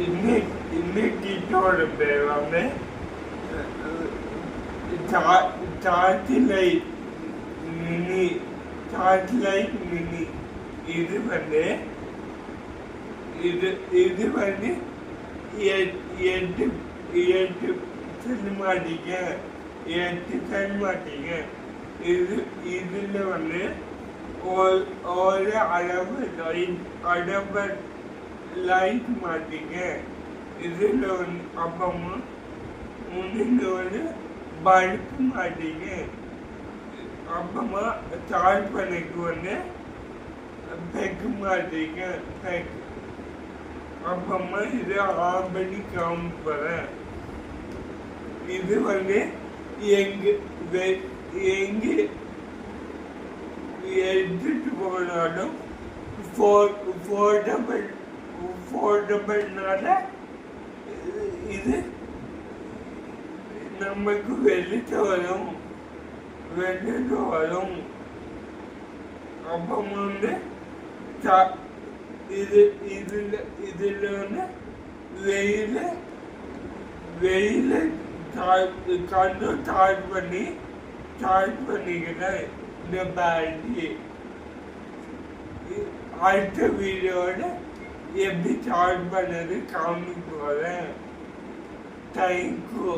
இன்னைக்கோட பேர் வந்து satellite mini. Satellite mini இது வந்து இது வந்து எட்டு எட்டு செல்ல மாட்டீங்க, 8 செல்ல மாட்டீங்க. இதுல வந்து ஒரு அளவு லைட் மாட்டீங்க. இதுல வந்து அப்பமா முன்னில் வந்து பல்ப் மாட்டீங்க. அப்புறமா சார்ஜ் பண்ணிக்கு வந்து பெக் மாட்டீங்க. பெக் அப்புறமா இது ஆன் பண்ணி காமிப்பறேன். இது வந்து எங்க எடுத்துட்டு போனாலும் போர்ட்டபிள்னால இது நமக்கு வெளிச்சம் வரும். அப்புறம் வந்து இதுல வந்து வெயில கண்டு சார்ஜ் பண்ணிக்கிட்டேன் இந்த பேட்டரி. அடுத்த வீடியோட எப்படி சார்ஜ் பண்ணது காமிக்க போறேன். தேங்க்யூ.